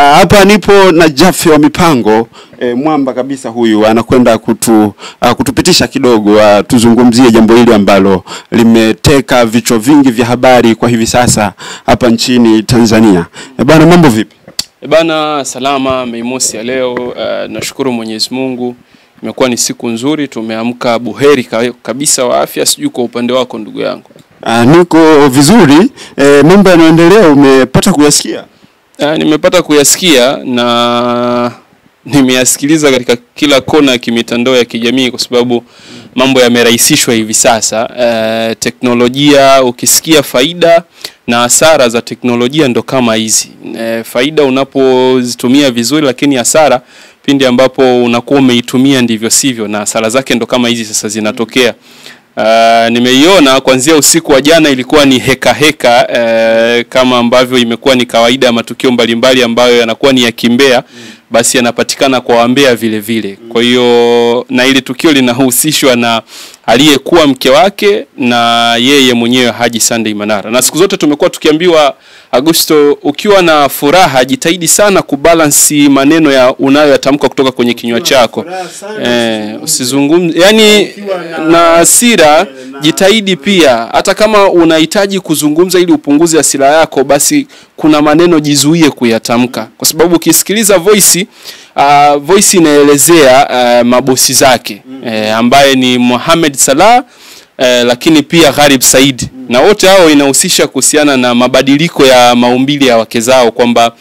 Hapa nipo na Jaffe wa mipango, mwamba kabisa huyu, anakwenda kutupitisha kidogo, tuzungumzie jambo hili ambalo limeteka vichwa vingi vya habari kwa hivi sasa hapa nchini Tanzania. Bana, mambo vipi? Bana, salama. Meimosi ya leo, nashukuru Mwenyezi Mungu. Imekuwa ni siku nzuri, tumeamka buheri kabisa wa afya. Sijui kwa upande wako ndugu yangu. Niko vizuri. Mambo yanaendelea, umepata kuyasikia? Nimepata kuyasikia na nimeyasikiliza katika kila kona ya kimitandao ya kijamii, kwa sababu mambo yamerahisishwa hivi sasa. Teknolojia, ukisikia faida na hasara za teknolojia ndo kama hizi. Faida unapozitumia vizuri, lakini hasara pindi ambapo unakuwa umeitumia ndivyo sivyo, na hasara zake ndo kama hizi sasa zinatokea. Nimeiona kuanzia usiku wa jana, ilikuwa ni heka kama ambavyo imekuwa ni kawaida ya matukio mbalimbali ambayo yanakuwa ni ya kimbea, basi yanapatikana kwa wambea vile vile. Kwa hiyo na ile tukio linahusishwa na aliyekuwa mke wake na yeye mwenyewe Haji Sunday Manara. Na siku zote tumekuwa tukiambiwa, Augusto, ukiwa na furaha jitahidi sana kubalansi maneno ya unayoyatamka kutoka kwenye kinywa chako. Usizungumze yani na hasira, jitahidi pia hata kama unahitaji kuzungumza ili upunguze hasira yako, basi kuna maneno jizuie kuyatamka, kwa sababu ukisikiliza voice inaelezea mabosi zake, ambaye ni Mohamed Salah, lakini pia Gharib Said, na wote hao inahusisha kuhusiana na mabadiliko ya maumbile ya wake zao, kwamba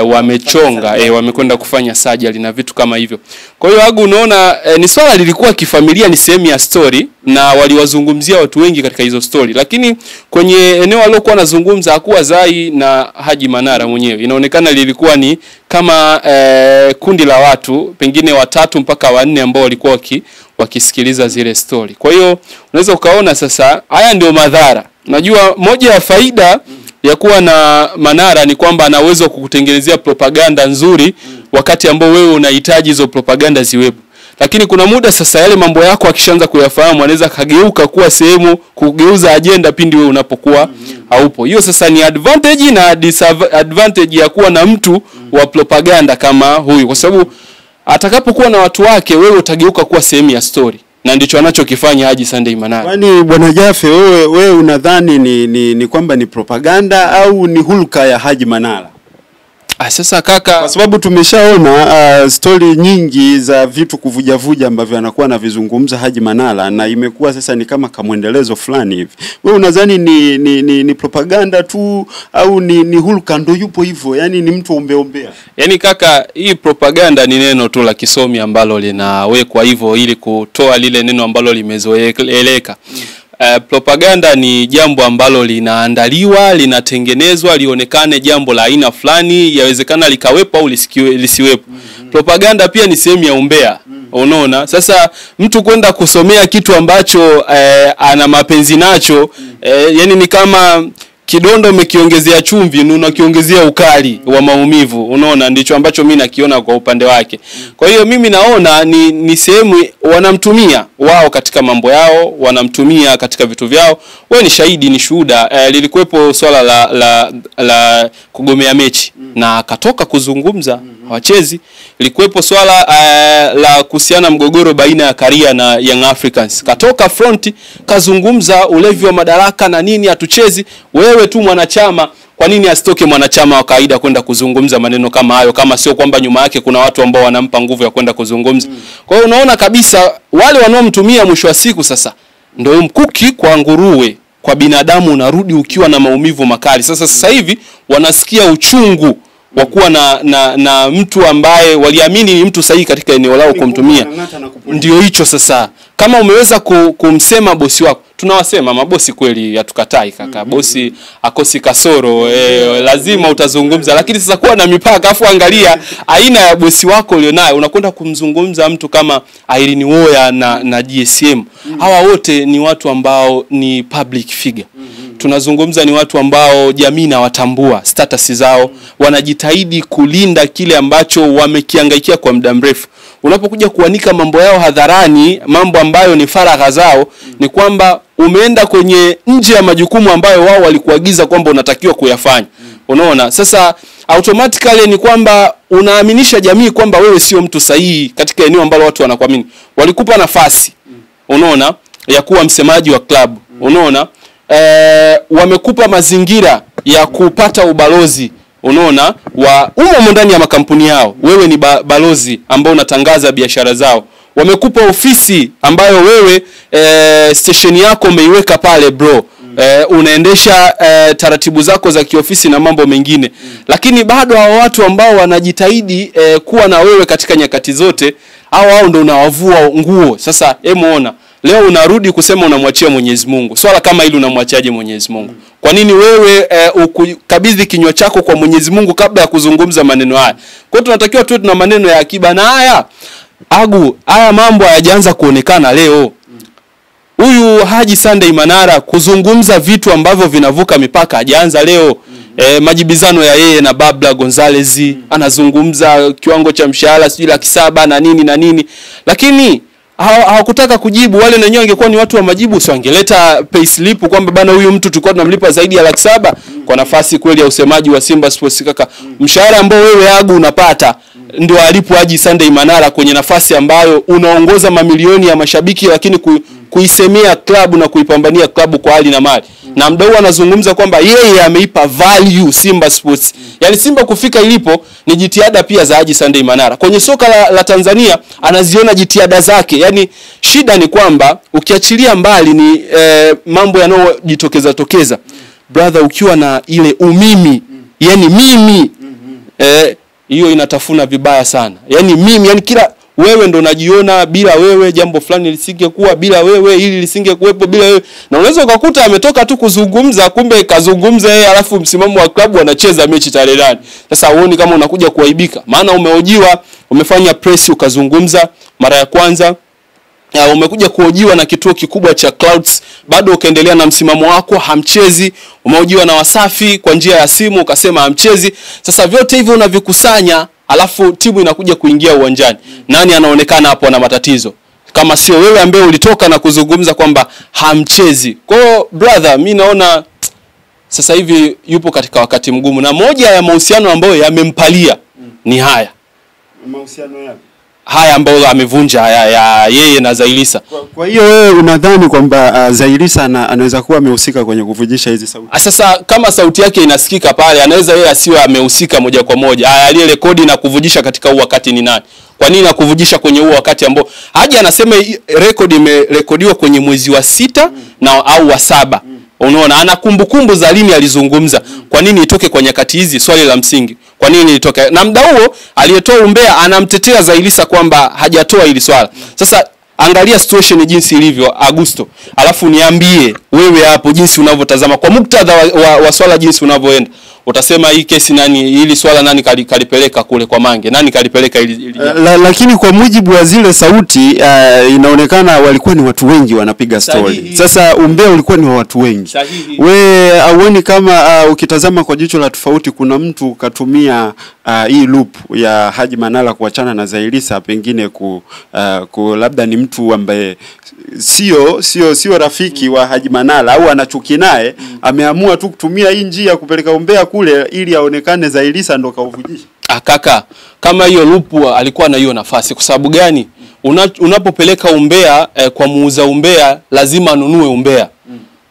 wamechonga, wamekwenda kufanya surgery na vitu kama hivyo. Kwa hiyo Agu, unaona ni swala lilikuwa kifamilia, ni sehemu ya story na waliwazungumzia watu wengi katika hizo story, lakini kwenye eneo alilokuwa anazungumza hakuwa Zai na Haji Manara mwenyewe. Inaonekana lilikuwa ni kama kundi la watu pengine 3 mpaka 4 ambao walikuwa wakisikiliza zile story. Kwa hiyo unaweza ukaona sasa haya ndio madhara. Najua moja ya faida ya kuwa na Manara ni kwamba ana uwezo kukutengenezea propaganda nzuri wakati ambao wewe unahitaji hizo propaganda ziwepo. Lakini kuna muda sasa yale mambo yako akishaanza kuyafahamu, anaweza kageuka kuwa sehemu kugeuza agenda pindi wewe unapokuwa haupo. Hiyo sasa ni advantage na disadvantage ya kuwa na mtu wa propaganda kama huyu, kwa sababu atakapokuwa na watu wake, wewe utageuka kuwa sehemu ya story, na ndicho anachokifanya Haji Sunday Manara. Kwani bwana Jaffe, wewe unadhani ni kwamba ni propaganda au ni hulka ya Haji Manara? Sasa kaka, kwa sababu tumeshaona story nyingi za vitu kuvuja ambavyo anakuwa anavizungumza Haji Manara, na imekuwa sasa ni kama kamwendelezo fulani hivi. Wewe unadhani ni propaganda tu au ni hulka ndo yupo hivyo, yani ni mtu ombeombea? Yani kaka, hii propaganda ni neno tu la kisomi ambalo linawekwa hivyo ili kutoa lile neno ambalo limezoeleka. Propaganda ni jambo ambalo linaandaliwa, linatengenezwa lionekane jambo la aina fulani, yawezekana likawepo au lisiwepo. Propaganda pia ni sehemu ya umbea. Unaona? Sasa mtu kwenda kusomea kitu ambacho ana mapenzi nacho, yani ni kama kidondo umekiongezea chumvi na unakiongezea ukali wa maumivu. Unaona, ndicho ambacho mimi nakiona kwa upande wake. Kwa hiyo mimi naona ni sehemu wanamtumia wao katika mambo yao, wanamtumia katika vitu vyao. Wewe ni shahidi, ni shuhuda. Lilikuwepo swala la kugomea mechi na akatoka kuzungumza hawachezi. Ilikuwepo swala la kuhusiana mgogoro baina ya Karia na Young Africans, katoka front kazungumza ulevi wa madaraka na nini, hatuchezi. Wewe tu mwanachama, kwa nini asitoke mwanachama wa kawaida kwenda kuzungumza maneno kama hayo, kama sio kwamba nyuma yake kuna watu ambao wanampa nguvu ya kwenda kuzungumza? Kwa hiyo unaona kabisa wale wanaomtumia mwisho wa siku sasa ndio mkuki kwa nguruwe, kwa binadamu unarudi ukiwa na maumivu makali. Sasa hivi wanasikia uchungu wa kuwa na mtu ambaye waliamini ni mtu sahihi katika eneo lao kumtumia. Ndio hicho sasa. Kama umeweza kumsema bosi wako, tunawasema mabosi kweli hatukatai kaka. Bosi akosi kasoro, lazima utazungumza, lakini sasa kuwa na mipaka. Afu angalia aina ya bosi wako ulionayo, unakwenda kumzungumza mtu kama Irene Uwoya na GSM. Hawa wote ni watu ambao ni public figure. Tunazungumza ni watu ambao jamii inawatambua, status zao, wanajitahidi kulinda kile ambacho wamekihangaikia kwa muda mrefu. Unapokuja kuanika mambo yao hadharani, mambo ambayo ni faragha zao, ni kwamba umeenda kwenye nje ya majukumu ambayo wao walikuagiza kwamba unatakiwa kuyafanya. Unaona? Sasa automatically ni kwamba unaaminisha jamii kwamba wewe sio mtu sahihi katika eneo ambalo watu wanakuamini. Walikupa nafasi, unaona, ya kuwa msemaji wa club, unaona, wamekupa mazingira ya kupata ubalozi, unaona, wa umo ndani ya makampuni yao. Wewe ni balozi ambao unatangaza biashara zao. Wamekupa ofisi ambayo wewe station yako umeiweka pale bro. Unaendesha taratibu zako za kiofisi na mambo mengine. Lakini bado hao watu ambao wanajitahidi kuwa na wewe katika nyakati zote, hao ndio unawavua nguo. Sasa muona, leo unarudi kusema unamwachia Mwenyezi Mungu. Swala kama hili unamwachaje Mwenyezi Mungu? Kwa nini wewe ukabidhi kinywa chako kwa Mwenyezi Mungu kabla ya kuzungumza maneno haya? Kwa hiyo tunatakiwa tuwe tuna maneno ya akiba, na haya mambo hayajaanza kuonekana leo. Huyu Haji Sunday Manara kuzungumza vitu ambavyo vinavuka mipaka hajaanza leo. Majibizano ya yeye na Babla Gonzalez, anazungumza kiwango cha mshahara sijui 700,000 na nini na nini, lakini hawakutaka kujibu. Wale na wenyewe wangekuwa ni watu wa majibu, sio angeleta payslip kwamba bana huyu mtu tulikuwa tunamlipa zaidi ya 700,000 kwa nafasi kweli ya usemaji wa Simba Sports. Kaka, mshahara ambao wewe unapata ndio alipo Haji Sunday Manara kwenye nafasi ambayo unaongoza mamilioni ya mashabiki, lakini kuisemea klabu na kuipambania klabu kwa hali na mali. Na mdau anazungumza kwamba yeye ameipa value Simba Sports. Yaani Simba kufika ilipo ni jitihada pia za Haji Sunday Manara. Kwenye soka la Tanzania anaziona jitihada zake. Yaani shida ni kwamba ukiachilia mbali ni mambo yanayojitokeza tokeza. Brother, ukiwa na ile umimi, yani mimi, hiyo inatafuna vibaya sana. Yani mimi, yani kila wewe ndo unajiona, bila wewe jambo fulani lisingekuwa, bila wewe hili lisingekuwepo, bila wewe. Na unaweza ukakuta ametoka tu kuzungumza, kumbe kazungumza yeye, alafu msimamo wa klabu wanacheza mechi tarehe 8. Sasa huoni kama unakuja kuaibika? Maana umehojiwa, umefanya press ukazungumza mara ya kwanza, umekuja kuhojiwa na kituo kikubwa cha Clouds, bado ukaendelea na msimamo wako, hamchezi. Umehojiwa na Wasafi kwa njia ya simu, ukasema hamchezi. Sasa vyote hivyo unavikusanya, alafu timu inakuja kuingia uwanjani. Nani anaonekana hapo na matatizo? Kama sio wewe ambaye ulitoka na kuzungumza kwamba hamchezi. Kwa hiyo brother, mimi naona sasa hivi yupo katika wakati mgumu, na moja ya mahusiano ambayo yamempalia ni haya. Mahusiano yapi? Haya ambayo amevunja ya yeye na Zailisa. Kwa hiyo wewe unadhani kwamba Zailisa anaweza kuwa amehusika kwenye kuvujisha hizi sauti? Sasa kama sauti yake inasikika pale, anaweza yeye asiwe amehusika moja kwa moja. Aliye rekodi na kuvujisha katika huo wakati ni nani? Kwa nini na kuvujisha kwenye huo wakati ambao Haji anasema record imerekodiwa kwenye mwezi wa 6 na au wa 7? Unaona, ana kumbukumbu za lini alizungumza. Kwa nini itoke kwa nyakati hizi? Swali la msingi. Kwa nini itoke? Na muda huo aliyetoa umbea anamtetea Zailisa kwamba hajatoa hili swala. Sasa angalia situation jinsi ilivyo Augusto. Alafu niambie wewe hapo jinsi unavyotazama kwa muktadha wa swala jinsi unavyoenda. Utasema hii kesi hili swala nani kalipeleka kule kwa Mange? Nani kalipeleka hili? Lakini kwa mujibu wa zile sauti inaonekana walikuwa ni watu wengi wanapiga story. Sasa umbea ulikuwa ni wa watu wengi. We auoni kama ukitazama kwa jicho la tofauti kuna mtu katumia hii loop ya Haji Manara kuachana na Zailisa, pengine labda ni mtu ambaye sio rafiki wa Haji Manara au anachuki naye, ameamua tu kutumia hii njia kupeleka umbea kule ili aonekane Zailisa ndo kauvujisha. Kaka, kama hiyo lupu alikuwa na hiyo nafasi. Kwa sababu gani? Unapopeleka umbea kwa muuza umbea lazima anunue umbea.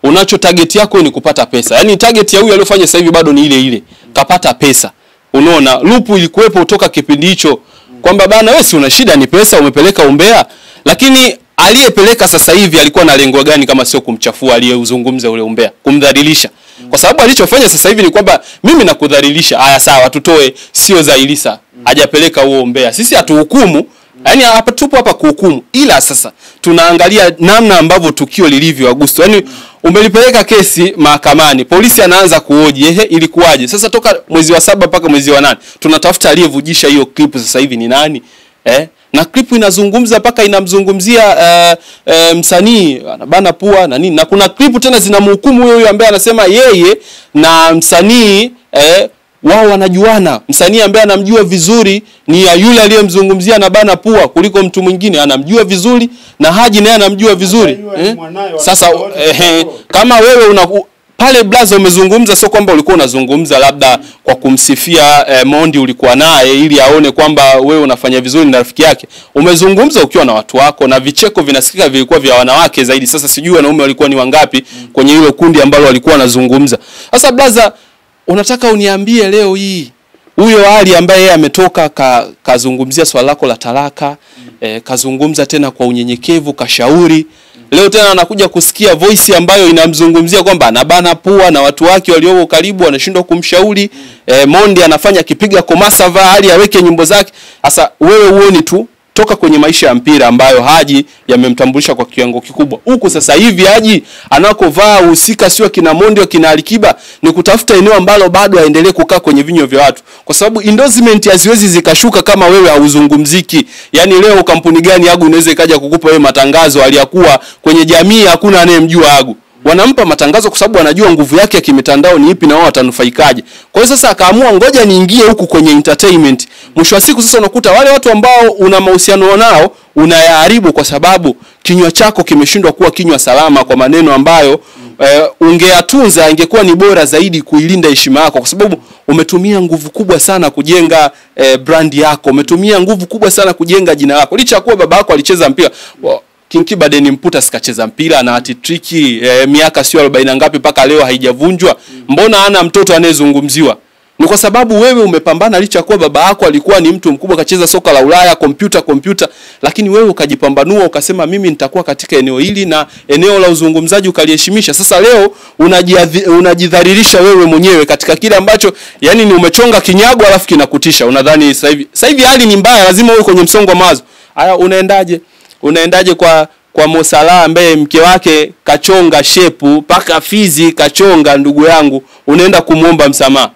Unacho target yako ni kupata pesa. Yaani target ya huyu aliyofanya sasa hivi bado ni ile ile. Kapata pesa. Unaona, lupu ilikuwepo kutoka kipindi hicho kwamba bana wewe si una shida ni pesa, umepeleka umbea. Lakini aliyepeleka sasa hivi alikuwa na lengo gani kama sio kumchafua aliyeuzungumza ule umbea, kumdhalilisha? Kwa sababu alichofanya sasa hivi ni kwamba mimi nakudhalilisha. Haya sawa, tutoe sio Zailisa hajapeleka huo umbea. Sisi hatuhukumu. Yaani hapa tupo hapa kuhukumu. Ila sasa tunaangalia namna ambavyo tukio lilivyo Augusto. Yaani umelipeleka kesi mahakamani, polisi anaanza kuhoji, ilikuwaje? Sasa toka mwezi wa 7 mpaka mwezi wa 8 tunatafuta aliyevujisha hiyo clip sasa hivi ni nani? Na clip inazungumza mpaka inamzungumzia msanii anabana pua na nini. Na kuna clip tena zinamhukumu huyo ambaye anasema yeye na msanii wao wanajuana. Msanii ambaye anamjua vizuri ni ya yule aliyemzungumzia na bana pua kuliko mtu mwingine, anamjua vizuri, na Haji naye anamjua vizuri. Sasa kama wewe pale blaza umezungumza, sio kwamba ulikuwa unazungumza labda kwa kumsifia Mondi ulikuwa naye ili aone kwamba wewe unafanya vizuri na rafiki yake. Umezungumza ukiwa na watu wako na vicheko vinasikika vilikuwa vya wanawake zaidi. Sasa sijui wanaume walikuwa ni wangapi kwenye hilo kundi ambalo walikuwa wanazungumza. Sasa blaza, unataka uniambie leo hii huyo Ali ambaye yeye ametoka kazungumzia swala lako la talaka, kazungumza tena kwa unyenyekevu, kashauri, leo tena anakuja kusikia voice ambayo inamzungumzia kwamba anabana pua na watu wake walioko karibu wanashindwa kumshauri. Mondi anafanya kipiga komasava Ali aweke nyimbo zake. Sasa wewe uone tu toka kwenye maisha ya mpira ambayo Haji yamemtambulisha kwa kiwango kikubwa. Huku sasa hivi Haji anakovaa uhusika sio kina Mondi au kina Alikiba, ni kutafuta eneo ambalo bado aendelee kukaa kwenye vinyo vya watu. Kwa sababu endorsement haziwezi zikashuka kama wewe hauzungumziki. Yaani leo kampuni gani Agu inaweza ikaja kukupa wewe matangazo aliyakuwa kwenye jamii hakuna anayemjua Agu. Wanampa matangazo kwa sababu wanajua nguvu yake ya kimitandao ni ipi na wao watanufaikaje. Kwa hiyo sasa akaamua ngoja niingie huku kwenye entertainment. Mwisho wa siku sasa unakuta wale watu ambao una mahusiano nao unayaharibu kwa sababu kinywa chako kimeshindwa kuwa kinywa salama kwa maneno ambayo ungeyatunza ingekuwa ni bora zaidi kuilinda heshima yako, kwa sababu umetumia nguvu kubwa sana kujenga brand yako, umetumia nguvu kubwa sana kujenga jina lako. Licha kuwa baba yako alicheza mpira, King Kiba Deni Mputa sikacheza mpira na atitriki miaka sio 40 ngapi mpaka leo haijavunjwa. Mbona hana mtoto anayezungumziwa? Ni kwa sababu wewe umepambana, licha kuwa baba yako alikuwa ni mtu mkubwa kacheza soka la Ulaya, kompyuta, lakini wewe ukajipambanua ukasema mimi nitakuwa katika eneo hili na eneo la uzungumzaji ukaliheshimisha. Sasa leo unajidhalilisha wewe mwenyewe katika kile ambacho yani ni umechonga kinyago alafu kinakutisha. Unadhani sasa hivi hali ni mbaya, lazima uwe kwenye msongo wa mawazo. Haya, unaendaje kwa Mo Salah ambaye mke wake kachonga shepu paka fizi kachonga, ndugu yangu, unaenda kumuomba msamaha?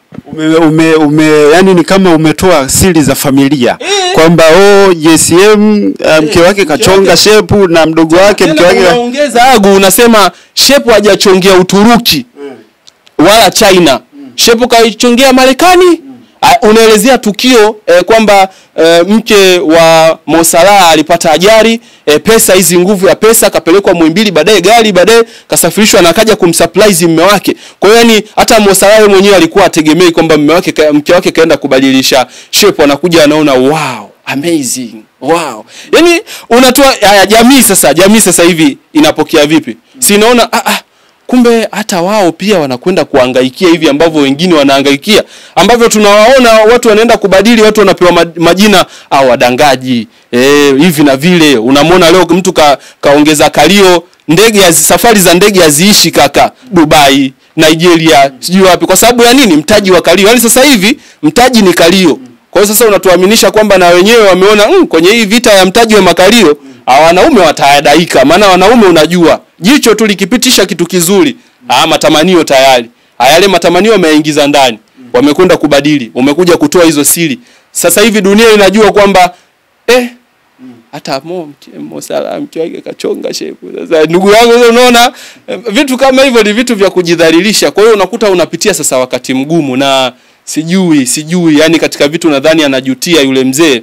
Yani ni kama umetoa siri za familia kwamba JSM mke wake kachonga shepu na mdogo wake mke wake unaongeza Agu, unasema shepu hajachongea Uturuki wala China, shepu kaichongea Marekani. Unaelezea tukio kwamba mke wa Mo Salah alipata ajali, pesa hizi, nguvu ya pesa, kapelekwa Muhimbili, baadaye gari, baadaye kasafirishwa na akaja kumsurprise mume wake. Kwa hiyo yani hata Mo Salah mwenyewe alikuwa ategemei kwamba mke wake kaenda kubadilisha shape, anakuja anaona wow, amazing, wow. Yani unatoa jamii sasa hivi inapokea vipi? Si inaona kumbe hata wao pia wanakwenda kuhangaikia hivi ambavyo wengine wanahangaikia, ambavyo tunawaona watu wanaenda kubadili, watu wanapewa majina wadangaji hivi na vile. Unamwona leo mtu kaongeza kalio, safari za ndege haziishi kaka, Dubai, Nigeria, sijui wapi, kwa sababu ya nini? Mtaji wa kalio. Yani sasa hivi mtaji ni kalio. Kwa hiyo sasa unatuaminisha kwamba na wenyewe wameona kwenye hii vita ya mtaji wa makalio wanaume watayadaika. Maana wanaume unajua jicho tu likipitisha kitu kizuri matamanio tayari. Yale matamanio wameingiza ndani, wamekwenda kubadili, umekuja kutoa hizo siri. Sasa hivi dunia inajua kwamba hata Mo Salah mke wake kachonga shepu. Sasa ndugu yangu, unaona vitu kama hivyo ni vitu vya kujidhalilisha. Kwa hiyo unakuta unapitia sasa wakati mgumu, na sijui yani katika vitu nadhani anajutia yule mzee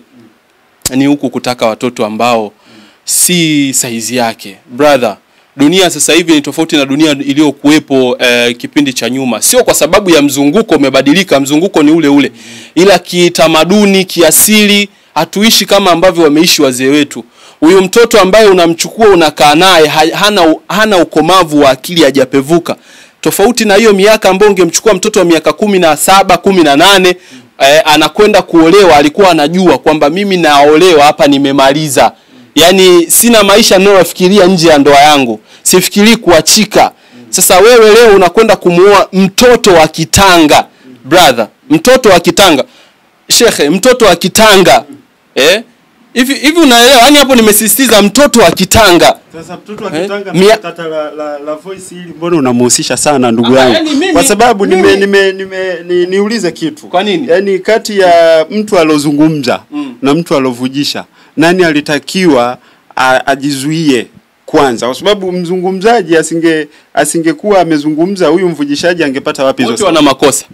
ni huku kutaka watoto ambao si saizi yake. Brother, dunia sasa hivi ni tofauti na dunia iliyokuepo kipindi cha nyuma. Sio kwa sababu ya mzunguko umebadilika, mzunguko ni ule ule, ila kitamaduni, kiasili hatuishi kama ambavyo wameishi wazee wetu. Huyo mtoto ambaye unamchukua unakaa naye hana ukomavu wa akili, hajapevuka. Tofauti na hiyo miaka ambayo ungemchukua mtoto wa miaka 17, 18 anakwenda kuolewa, alikuwa anajua kwamba mimi naolewa hapa, nimemaliza. Yani sina maisha ninayofikiria nje ya ndoa yangu, sifikiri kuachika. Sasa wewe leo unakwenda kumuoa mtoto wa kitanga. Brother, mtoto wa kitanga. Shekhe, mtoto wa kitanga. Hivi unaelewa? Yani hapo nimesisitiza mtoto wa kitanga. Sasa mtoto wa kitanga mtata la voice hili mbona unamhusisha sana ndugu yangu? Kwa sababu niulize kitu. Kwa nini? Yani kati ya mtu alozungumza na mtu alovujisha, nani alitakiwa ajizuie kwanza? Kwa sababu mzungumzaji asingekuwa amezungumza, huyu mvujishaji angepata wapi hizo? Wote wana makosa.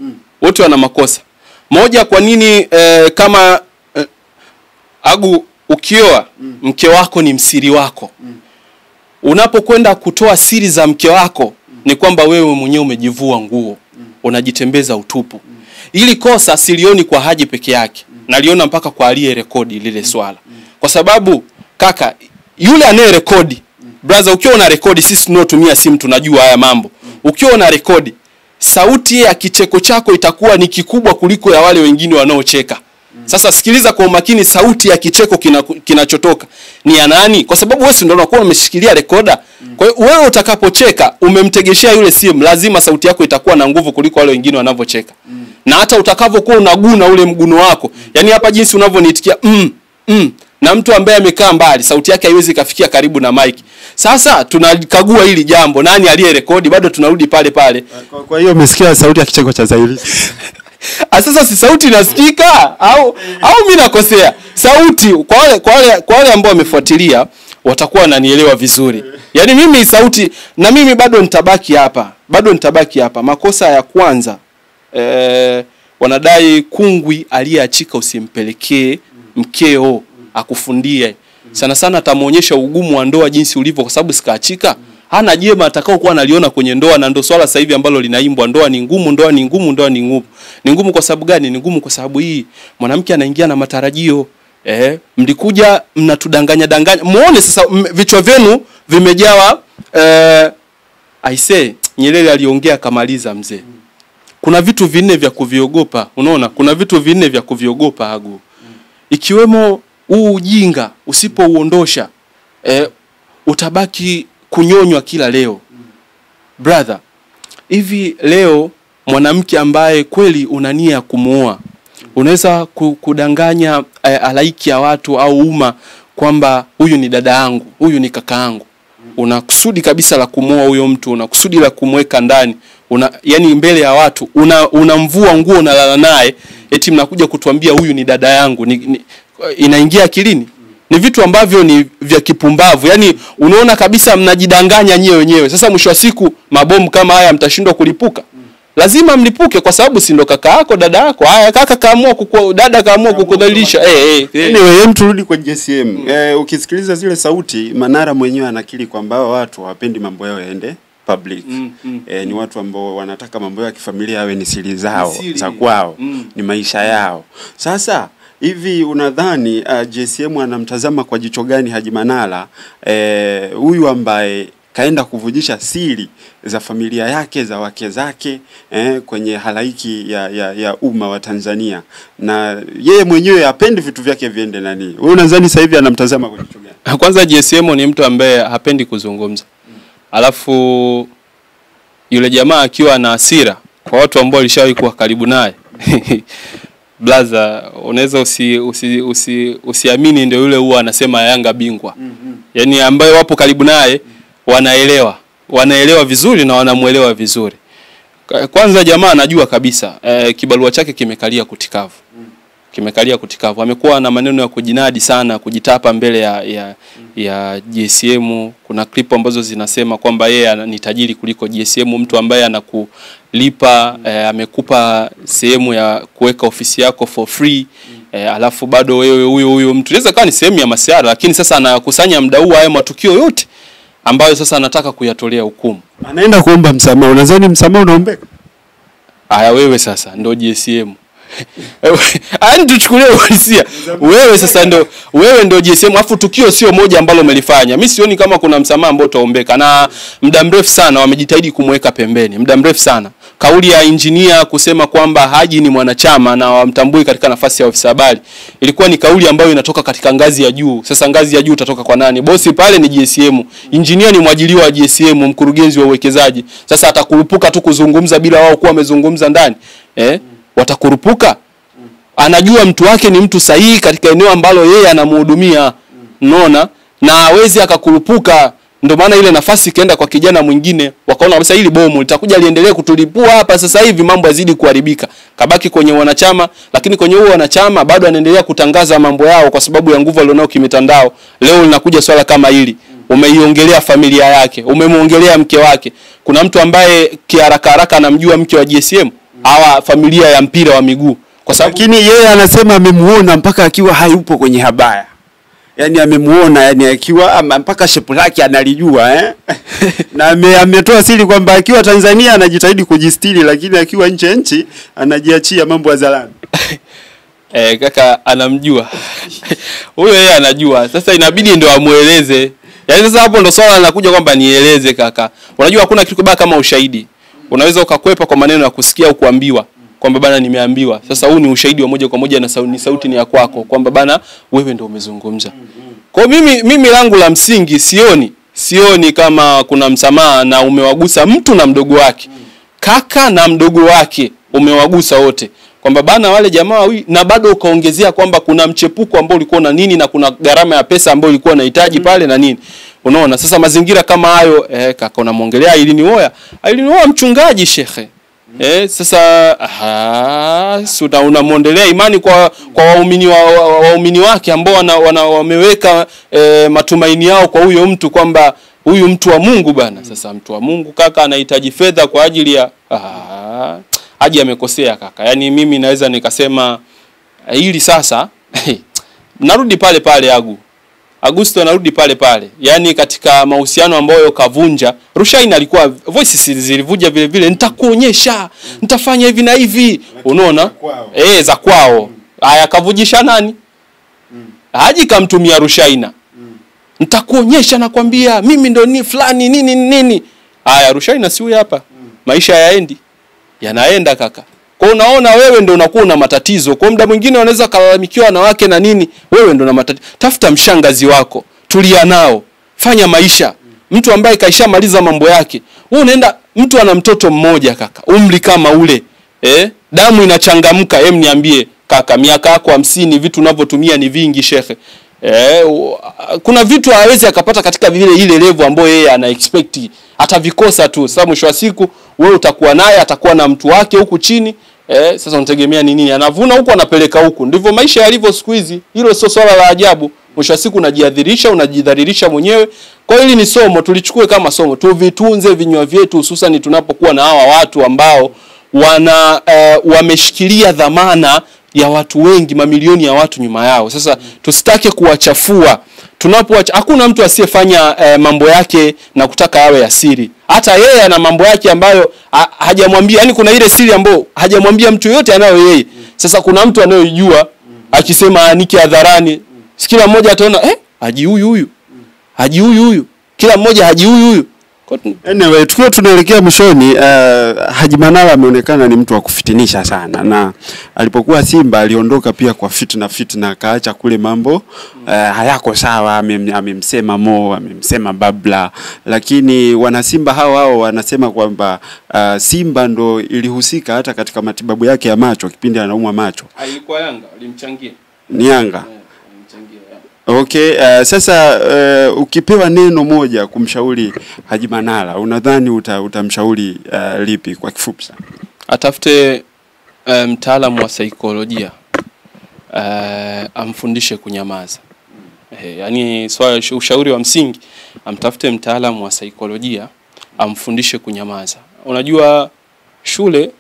Wote wana makosa. Moja, kwa nini kama Agu ukioa mke wako ni msiri wako. Unapokwenda kutoa siri za mke wako ni kwamba wewe mwenyewe umejivua nguo, unajitembeza utupu. Ili kosa silioni kwa Haji peke yake, naliona mpaka kwa aliye rekodi lile swala. Kwa sababu kaka, yule anaye rekodi, brother, ukiwa una rekodi, sisi tunaotumia simu tunajua haya mambo. Ukiwa una rekodi, sauti ya kicheko chako itakuwa ni kikubwa kuliko ya wale wengine wanaocheka. Sasa sikiliza kwa umakini, sauti ya kicheko kinachotoka ni ya nani? Kwa sababu wewe ndio unakuwa umeshikilia rekoda. Kwa hiyo wewe utakapocheka, umemtegeshea yule simu, lazima sauti yako itakuwa na nguvu kuliko wale wengine wanavyocheka. Na hata utakavyokuwa unaguna ule mguno wako, yani hapa jinsi unavyoniitikia na mtu ambaye amekaa mbali, sauti yake haiwezi kafikia karibu na mic. Sasa tunakagua hili jambo, nani aliye rekodi? Bado tunarudi pale pale. Kwa hiyo umesikia sauti ya kicheko cha Zaiylissa? Sasa si sauti inasikika au mimi nakosea? Sauti kwa wale ambao wamefuatilia watakuwa wananielewa vizuri. Yaani mimi sauti, na mimi bado nitabaki hapa. Makosa ya kwanza, wanadai kungwi aliyeachika usimpelekee mkeo akufundie. Sana sana atamuonyesha ugumu wa ndoa jinsi ulivyo, kwa sababu sikaachika hana jema atakao kuwa analiona kwenye ndoa. Na ndo swala sasa hivi ambalo linaimbwa, ndoa ni ngumu, ndoa ni ngumu, ndoa ni ngumu. Ni ngumu kwa sababu gani? Ni ngumu kwa sababu hii mwanamke anaingia na matarajio. Mlikuja mnatudanganya. Muone sasa vichwa vyenu vimejawa I say Nyerere aliongea kamaliza mzee. Kuna vitu vinne vya kuviogopa. Unaona? Kuna vitu vinne vya kuviogopa Agu. Ikiwemo huu ujinga, usipouondosha utabaki kunyonywa kila leo. Brother, hivi leo mwanamke ambaye kweli unania kumuoa, unaweza kudanganya halaiki ya watu au umma kwamba huyu ni dada yangu, huyu ni kaka yangu. Unakusudi kabisa la kumuoa huyo mtu, unakusudi la kumweka ndani. Yani mbele ya watu unamvua nguo, unalala naye, eti mnakuja kutuambia huyu ni dada yangu. Inaingia akilini? Ni vitu ambavyo ni vya kipumbavu. Yani unaona kabisa mnajidanganya nyewe wenyewe. Sasa mwisho wa siku mabomu kama haya mtashindwa kulipuka. Lazima mlipuke kwa sababu si ndo kaka yako, dada yako. Haya kaka kaamua dada kaamua kukudhalilisha. Anyway, turudi kwa JCM. Ukisikiliza zile sauti, Manara mwenyewe anakiri kwamba watu hawapendi mambo yao yaende public. Ni watu ambao wanataka mambo yao ya kifamilia yawe ni siri zao, za kwao, ni maisha yao. Sasa hivi unadhani JCM anamtazama kwa jicho gani Haji Manara huyu ambaye kaenda kuvujisha siri za familia yake, za wake zake kwenye halaiki ya umma wa Tanzania, na yeye mwenyewe hapendi vitu vyake viende nani? Wewe unadhani sasa hivi anamtazama kwa jicho gani? Kwanza JCM ni mtu ambaye hapendi kuzungumza. Alafu yule jamaa akiwa na hasira, kwa watu ambao walishawahi kuwa karibu naye blaza, unaweza usiamini ndio yule huwa anasema Yanga bingwa. Yaani ambaye wapo karibu naye wanaelewa vizuri na wanamuelewa vizuri. Kwanza jamaa anajua kabisa kibarua chake kimekalia kutikavu. Amekuwa na maneno ya kujinadi sana, kujitapa mbele ya JCM. Kuna clip ambazo zinasema kwamba yeye ni tajiri kuliko JCM, mtu ambaye anakulipa, amekupa sehemu ya kuweka ofisi yako for free. Alafu bado wewe huyo mtu inaweza kuwa ni sehemu ya masiara, lakini sasa anakusanya muda huu haya matukio yote ambayo sasa anataka kuyatolea hukumu. Anaenda kuomba msamaha. Unadhani msamaha unaombeka? Haya wewe sasa ndo JCM. Ani tuchukulie uhalisia. Wewe ndo JCM, afu tukio sio moja ambalo umelifanya. Mimi sioni kama kuna msamaha ambao utaombeka, na muda mrefu sana wamejitahidi kumweka pembeni. Muda mrefu sana. Kauli ya engineer kusema kwamba Haji ni mwanachama na wamtambui katika nafasi ya ofisa habari, ilikuwa ni kauli ambayo inatoka katika ngazi ya juu. Sasa ngazi ya juu utatoka kwa nani? Bosi pale ni JCM. Engineer ni mwajiliwa wa JCM, mkurugenzi wa uwekezaji. Sasa atakurupuka tu kuzungumza bila wao kuwa wamezungumza ndani. Watakurupuka. Anajua mtu wake ni mtu sahihi katika eneo ambalo yeye anamhudumia. Unaona? Na hawezi akakurupuka. Ndio maana ile nafasi kaenda kwa kijana mwingine, wakaona kabisa hili bomu litakuja liendelee kutulipua hapa, sasa hivi mambo yazidi kuharibika. Kabaki kwenye wanachama, lakini kwenye huo wanachama bado anaendelea kutangaza mambo yao kwa sababu ya nguvu alionao kimitandao. Leo linakuja swala kama hili. Umeiongelea familia yake, umemuongelea mke wake. Kuna mtu ambaye kiharaka haraka anamjua mke wa JCM, hawa familia ya mpira wa miguu. Kwa sababu lakini yeye anasema amemuona mpaka akiwa hayupo kwenye habari. yani amemuona yani akiwa mpaka shepu lake analijua na ametoa siri kwamba akiwa Tanzania anajitahidi kujistiri, lakini akiwa nchi anajiachia mambo ya zalani. Kaka anamjua. Huyo yeye anajua. Sasa inabidi ndio amueleze. Yaani sasa hapo ndo swala linakuja kwamba nieleze kaka. Unajua hakuna kitu kibaya kama ushahidi. Unaweza ukakwepa kwa maneno ya kusikia au kuambiwa kwamba bana nimeambiwa. Sasa huu ni ushahidi wa moja kwa moja na sauti ni ya kwako kwamba bana wewe ndio umezungumza. Kwa mimi langu la msingi sioni kama kuna msamaha na umewagusa mtu na mdogo wake. Kaka na mdogo wake umewagusa wote. Kwamba bana wale jamaa na bado ukaongezea kwamba kuna mchepuko ambao ulikuwa na nini na kuna gharama ya pesa ambayo ulikuwa unahitaji pale na nini. Unaona sasa mazingira kama hayo kaka unamuongelea Ilinioya mchungaji shekhe. Sasa unamuondelea imani kwa waumini wake ambao wameweka matumaini yao kwa huyo mtu kwamba huyu mtu wa Mungu bana. Sasa mtu wa Mungu kaka anahitaji fedha kwa ajili ya Haji amekosea kaka. Yaani mimi naweza nikasema hili sasa narudi pale Augusto narudi pale. Yaani katika mahusiano ambayo kavunja, Rushaina alikuwa voices zilivuja vile vile, nitakuonyesha, nitafanya hivi na hivi. Unaona? Za kwao. Haya kavujisha nani? Haji kamtumia Rushaina. Nitakuonyesha nakwambia mimi ndo ni fulani nini. Haya Rushaina si huyu hapa. Maisha yaendi. Yanaenda kaka. Kwa unaona wewe ndio unakuwa na matatizo. Kwa muda mwingine wanaweza kalalamikiwa na wake na nini, wewe ndio na matatizo. Tafuta mshangazi wako, tulia nao, fanya maisha. Mtu ambaye kaishamaliza mambo yake. Wewe unaenda mtu ana mtoto mmoja kaka, umri kama ule. Damu inachangamka, niambie kaka, miaka yako 50 vitu unavyotumia ni vingi shekhe. Kuna vitu hawezi akapata katika vile ile level ambayo yeye ana expect, atavikosa tu. Sasa mwisho wa siku wewe utakuwa naye, atakuwa na mtu wake huku chini. Sasa unategemea nini? Anavuna huko anapeleka huku. Ndivyo maisha yalivyo siku hizi. Hilo sio swala la ajabu. Mwisho wa siku unajidhalilisha mwenyewe. Kwa hili ni somo, tulichukue kama somo. Tuvitunze vinywa vyetu hususan tunapokuwa na hawa watu ambao wameshikilia dhamana ya watu wengi, mamilioni ya watu nyuma yao. Sasa tusitake kuwachafua. Hakuna mtu asiyefanya mambo yake na kutaka yawe ya siri. Hata yeye ana mambo yake ambayo hajamwambia, yani kuna ile siri ambayo hajamwambia mtu yote anayo yeye. Sasa kuna mtu anayojua akisema anike hadharani, kila mmoja ataona Haji huyu. Haji huyu. Kila mmoja Haji huyu. Anyway, tukiwa tunaelekea mwishoni, Haji Manara ameonekana ni mtu wa kufitinisha sana, na alipokuwa Simba aliondoka pia kwa fitna akaacha kule mambo hayako sawa. Amemsema Mo, amemsema Babla, lakini wana Simba hao wanasema kwamba Simba ndo ilihusika hata katika matibabu yake ya macho kipindi anaumwa macho. Alikuwa Yanga, alimchangia. Ni Yanga. Okay, sasa ukipewa neno moja kumshauri Haji Manara, unadhani utamshauri lipi kwa kifupi sana? Atafute mtaalamu wa saikolojia, amfundishe kunyamaza. Yaani ushauri wa msingi, amtafute mtaalamu wa saikolojia, amfundishe kunyamaza. Unajua shule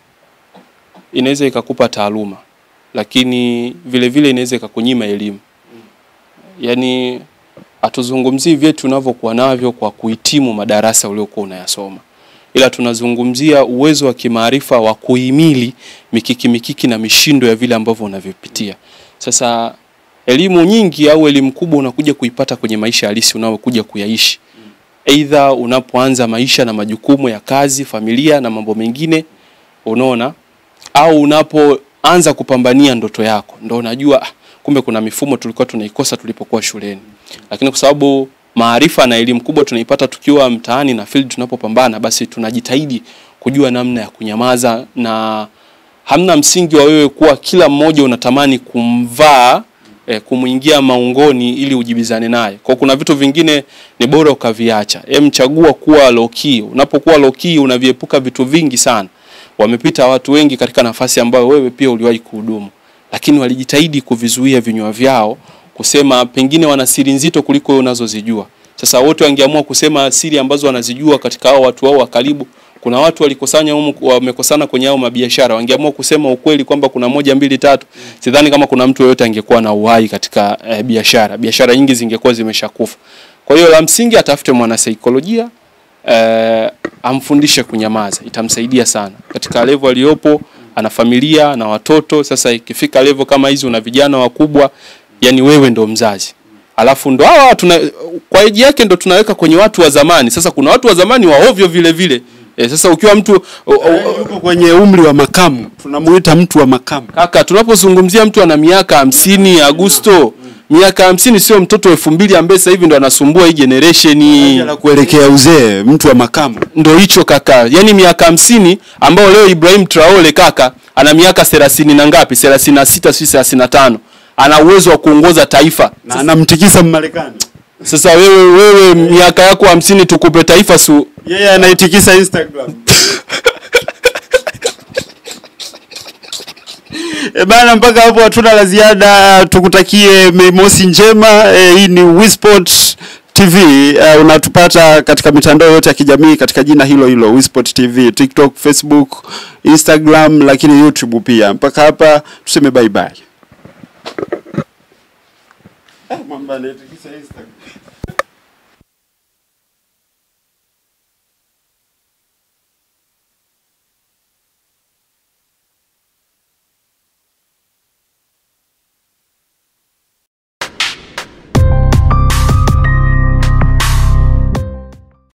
inaweza ikakupa taaluma, lakini vile vile inaweza ikakunyima elimu. Yaani atuzungumzii vyetu tunavyokuwa navyo kwa kuhitimu madarasa uliokuwa unayasoma, ila tunazungumzia uwezo wa kimaarifa wa kuhimili mikiki na mishindo ya vile ambavyo unavyopitia. Sasa elimu nyingi au elimu kubwa unakuja kuipata kwenye maisha halisi unayokuja kuyaishi. Aidha unapoanza maisha na majukumu ya kazi, familia na mambo mengine, unaona, au unapoanza kupambania ndoto yako, ndio unajua kumbe kuna mifumo tulikuwa tunaikosa tulipokuwa shuleni. Lakini kwa sababu maarifa na elimu kubwa tunaipata tukiwa mtaani na field tunapopambana, basi tunajitahidi kujua namna ya kunyamaza, na hamna msingi wa wewe kuwa kila mmoja unatamani kumvaa kumuingia maungoni ili ujibizane naye. Kwa kuna vitu vingine ni bora ukaviacha. Chagua kuwa low key. Unapokuwa low key unaviepuka vitu vingi sana. Wamepita watu wengi katika nafasi ambayo wewe pia uliwahi kuhudumu, lakini walijitahidi kuvizuia vinywa vyao kusema pengine wana siri nzito kuliko wewe unazozijua. Sasa wote wangeamua kusema siri ambazo wanazijua katika hao watu wao wa karibu, Kuna watu wamekosana kwenye hao mabiashara, wangeamua kusema ukweli kwamba kuna 1 2 3, sidhani kama kuna mtu yeyote angekuwa na uhai katika biashara nyingi zingekuwa zimeshakufa. Kwa hiyo la msingi atafute mwana saikolojia, amfundishe kunyamaza, itamsaidia sana katika level aliyopo. Ana familia na watoto. Sasa ikifika level kama hizo na vijana wakubwa, yani wewe ndo mzazi, alafu ndo hawa kwa age yake ndo tunaweka kwenye watu wa zamani. Sasa kuna watu wa zamani wa ovyo vile vile. Sasa ukiwa mtu yuko kwenye umri wa makamu, tunamuita mtu wa makamu. Kaka, tunapozungumzia mtu ana miaka 50 Agosto, miaka 50 sio mtoto 2000 ambaye sasa hivi ndo anasumbua hii generation ya kuelekea uzee. Mtu wa makamu ndo hicho kaka. Yani miaka 50 ambao leo Ibrahim Traore kaka ana miaka 30 na ngapi, 36 si 35, ana uwezo wa kuongoza taifa na anamtikisa Marekani. Sasa wewe miaka yako 50 tukupe taifa su, yeye anaitikisa Instagram. Bana, mpaka hapo hatuna la ziada. Tukutakie Mei Mosi njema. Hii ni Wisport TV. Unatupata katika mitandao yote ya kijamii katika jina hilo hilo Wisport TV, TikTok, Facebook, Instagram, lakini YouTube pia. Mpaka hapa tuseme bye bye. Mamba anatikisa Instagram.